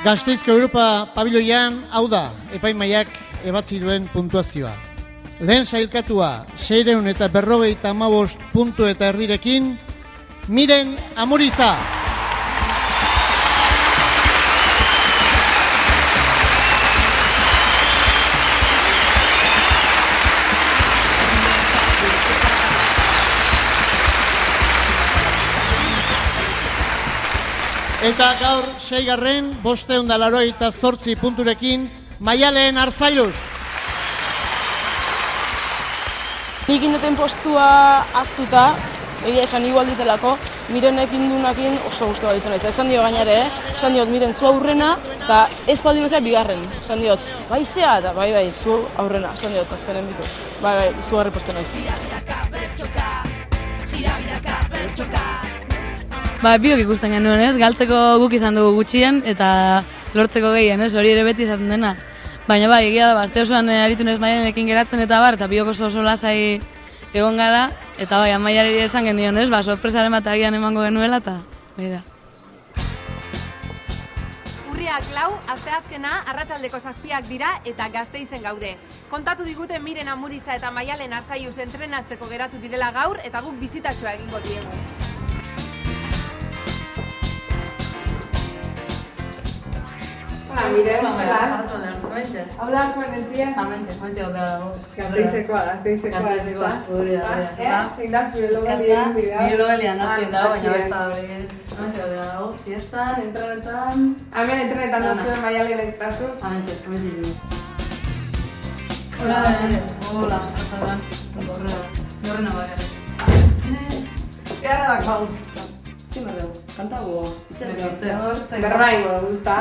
Gasteizko Europa pabiloian, hau da, epaimaiak ebatzi duen puntuazioa. Lehen sailkatua, 655 puntu eta erdirekin, Miren Amuriza. Eta gaur 6. 588 punturekin Maialen Arzalluz. Nik induten postua aztuta, egia esan igual ditelako, Mirenek indunakin oso guztu balitzen naiz. Esan dio gainare, esan diot, Miren, zu aurrena, eta ez baldin bezala bigarren. Esan diot, bai zea, eta bai, zu aurrena, esan diot, azkenen bitu. Bai, zu harreposten naiz. Biok ikusten genuen, ez? Galtzeko guk izan dugu gutxien eta lortzeko gehien, ez? Hori ere beti izaten dena. Baina bai, egia da, aste osoan aritu naiz Maialenekin geratzen eta bar, eta biok oso lasai egon gara, eta bai, Maialeri esan genion, ez? Sorpresaren bat agian emango genuela, eta begira. Urriak 4, asteazkena, arratsaldeko 7 dira eta Gasteizen gaude. Kontatu digute Miren Amuriza eta Maialen Arzalluz entrenatzeko geratu direla gaur, eta guk bizitatxoa egingo diegu. Miren, zelan? Hau da, zuen entzia? Amentxe gauta dago. Gazteizekoa, ez da? Zein da, zure logali egin bidea? Nire logalia nazien dago, baina besta hori. Amentxe gauta dago. Siestan, entrenetan... Hemen entrenetan duzuen Maialen ektazu? Amentxe zinu. Hola, hola, azaldan. Horrena bagara. Eharra dakau. Zimar dugu, kantago. Berraingo, guzta?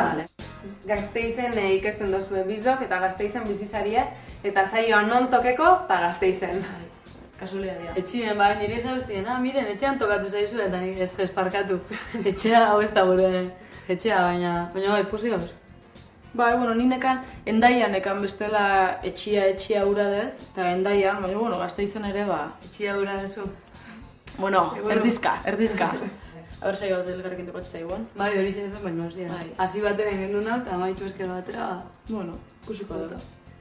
Gasteizen ikesten dozue bizok eta Gasteizen bizizarie eta saioa non tokeko eta Gasteizen. Kasualitatea. Etxien, nire izabestien, Miren, etxean tokatu zaizu eta nik ez parkatu. Etxea hau ez da gure etxea, baina bai, pusi gauz. Ni nekan, Endaian nekan bestela etxia ura dut, eta Endaian, baina, Gasteizen ere, Etxia ura dezu. Erdizka. Aber saio dut elgarrekin tokatzen zaiguan. Hori zen baina hori. Hasi batera ingendu nahi eta amaitu esker batera. Kusiko dut.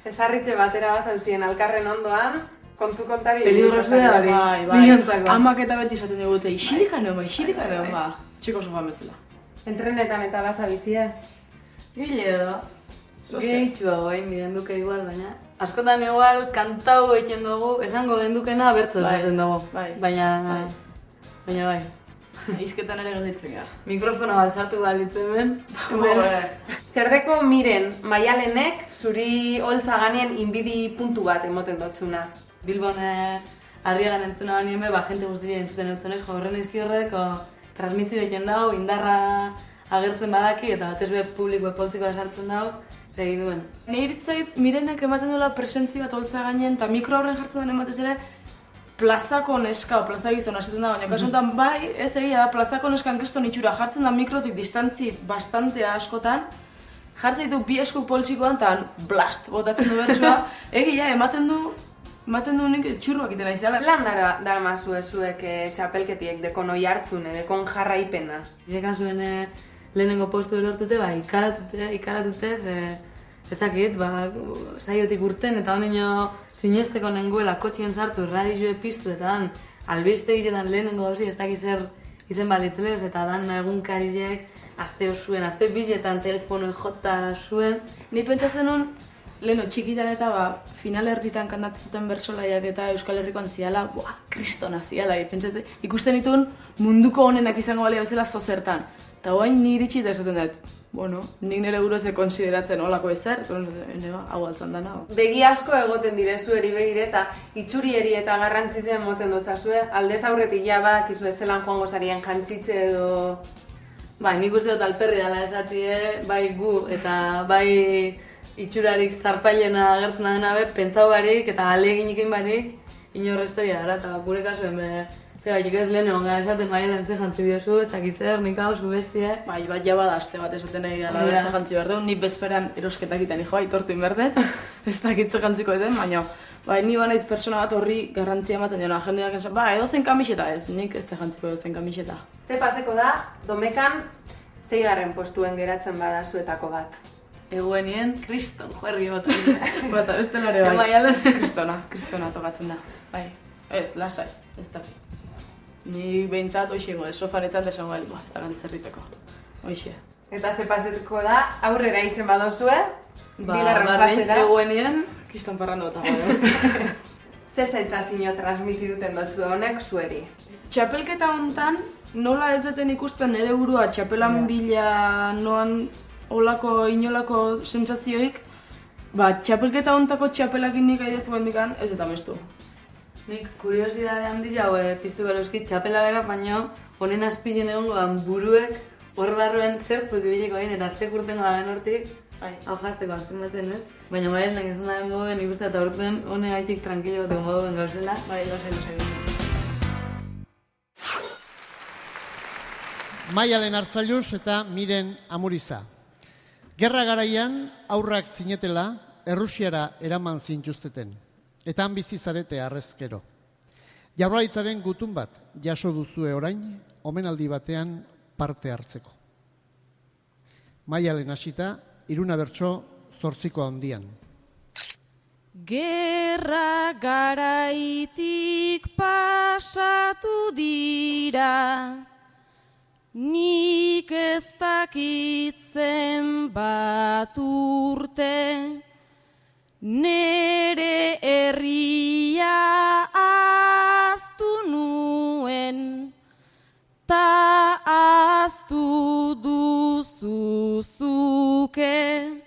Ezarritxe batera bazauzien alkarren ondoan, kontu kontari... Peligrosua hori. Amak eta beti esaten digute, isilika neon ba. Txiko sofan bezala. Entrenetan eta baza bizia? Gile edo. Gehitxua goain biden duke igual, baina... Askotan igual kantau egiten dugu, esango gendukena bertzo esaten dugu. Baina bai. Izketan ere gelditzen gara. Mikrofona baltzatu balitzen ben. Zerdeko Miren, Maialenek zuri holtza ganien inbidi puntu bat emoten dotzuna. Bilbon harriagan entzuna ganien be, jente guztiri entzuten entzunez, horren izki horreko transmiti egiten dago, indarra agertzen badaki eta batez be publiko epoltzikoa sartzen dago, segi duen. Nire Mirenek ematen duela presentzi bat holtza gainen eta mikro horren jartzen den ematez ere plazako neska o plaza gizona esaten da, baina kasu honetan bai, ez egia da, plazako neskan kriston itxura jartzen da mikrotik distantzi bastantea askotan, jartzen ditu bi esku poltsikoan eta blast botatzen du bersua, egia ematen du nik txurruak iten aizela. Zelan dara mazue zuek txapelketiek dekon oi hartzune, dekon jarraipena? Nire kasuen lehenengo postu lortute, ikaratutez, ez dakit, saiotik urten eta honino sinesteko nengoela kotxien sartu, radizue piztu eta dan albiste izetan lehenengo dozi ez dakit zer izen balitzlez eta dan egunkarizek aste zuen, aste bizetan telefonoen jota zuen. Ni pentsatzen nun, leheno txikitan eta final erditan kantatzen zuten bertsolaiak eta Euskal Herrikoan ziala, kristona ziala, ikusten ditun munduko honenak izango balia bezala zozertan. Eta guain ni iritsi eta esaten dut, nik nire buruze konsideratzen olako ezer, hau altzan dana. Begi asko egoten direzu eri begire eta itxurieri eta garrantzizien moten dotzazue, aldez aurretik ja badakizu zelan joango zarien jantzitze edo... Nik uste dut alperri dela esatie, bai gu eta bai itxurarik zarpailena agertzen dena be, pentsau barik eta aleginikin barik, inorrezto gara eta gure kasuen be... Zeratik ez lehen egon gara esaten Maialen ze jantzi diozu, ez dakiz zer, nik hau zu bestie. Bat jaba da aste bat esaten nahi gala, ze jantzi behar du, ni bezperan erosketak iten hijoa, itortu inberdet, ez dakitze jantziko eten, baina ni banaiz pertsona bat horri garrantzia ematen diona, jendeak esan, edo zen kamiseta ez, nik ez da jantziko edo zen kamiseta. Ze paseko da, domekan, 6. postuen geratzen bada zuetako bat. Eguenien, kriston juerri bat. Bata, beste lare bai. Maialen. Kristona tokatzen da. Bai, ez, lasai, ez da. Ni behintzat hoxingo, sofaretzat esango ez da gati zerriteko. Hoxe. Eta ze pasetuko da, aurrera itzen badozue, bigarren Bardin, pasera. eguenien, Kriston parrando eta gaude. Ze sentsazio transmiti duten dotzue honek zueri? Txapelketa hontan, nola ez deten ikusten nire burua txapelan bila noan inolako sentsazioik, txapelketa hontako txapelakin nik aidez guendikan ez eta bestu. nik kuriosidade handi hau piztu beluzki txapela bera, baino honen azpizien egongo dan buruek hor barruen zertzuk ibileko egin eta zek urtengo da ben hortik, hau jazteko azken baten ez? Baina Maialen izan da den moduen ikuste eta urten hone gaitik tranquilo bateko moduen gauzela. Bai, lasai. Maialen Arzallus eta Miren Amuriza. Gerra garaian aurrak zinetela Errusiara eraman zintuzteten, eta han bizi zarete harrezkero. Jaurlaritzaren gutun bat jaso duzue orain, omenaldi batean parte hartzeko. Maialen hasita, Iruna bertso 8 handian. Gerra garaitik pasatu dira, nik ez dakit zenbat urte, nere herria ahaztu nuen, ta ahaztu duzu zuke,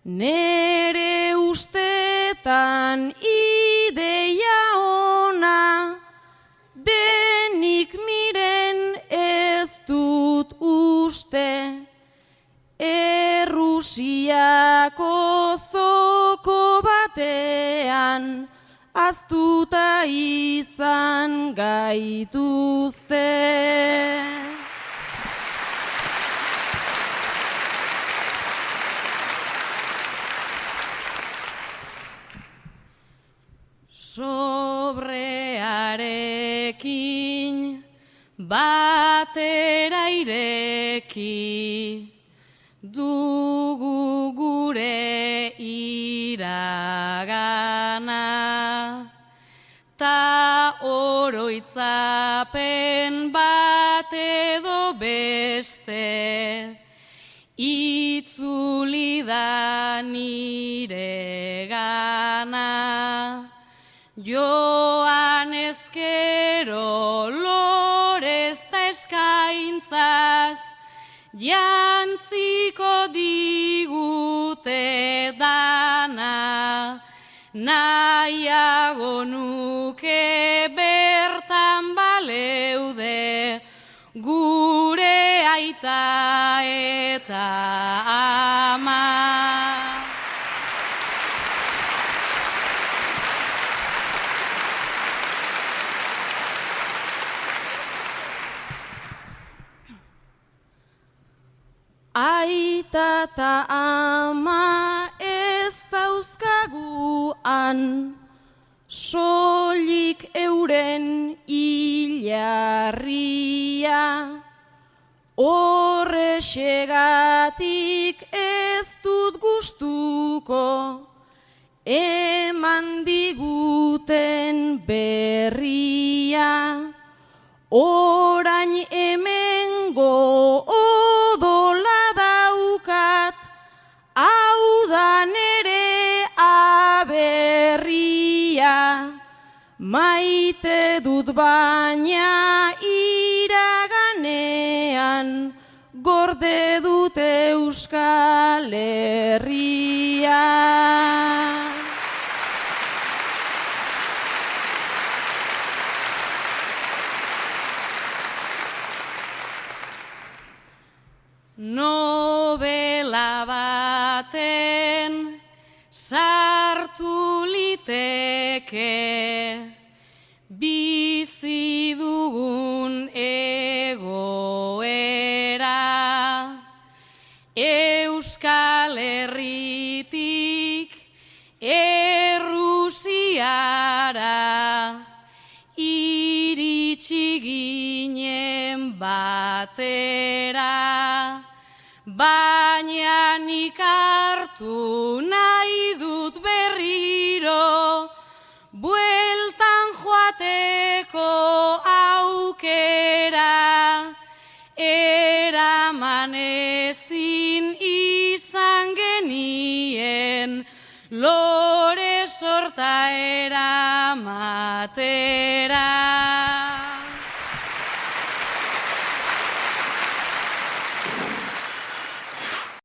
nere ustetan ideia ona, denik miren ez dut uste, Errusiako zoko batean ahaztuta izan gaituzte. Sobrearekin batera ireki dugu gure iragana, ta oroitzapen bat edo beste itzuli da nire gana. Joan ezkero lorez ta eskaintzaz, jantziko digute dana, nahiago nuke bertan baleude, gure aita eta ama. Aita eta ama ez dauzkaguan, soilik euren hilarria. Horrexegatik ez dut gustuko, eman diguten berria. Orain hemengo odola daukat, hau da nere aberria. Maite dut baina iraganean, gorde dut Euskal Herria. Novela baten sartu liteke, bizi dugun egoera, Euskal Herritik Errusiara, iritsi ginen batera. baina nik hartu nahi dut berriro, bueltan joateko aukera, eraman ezin izan genien, lore sorta eramatera.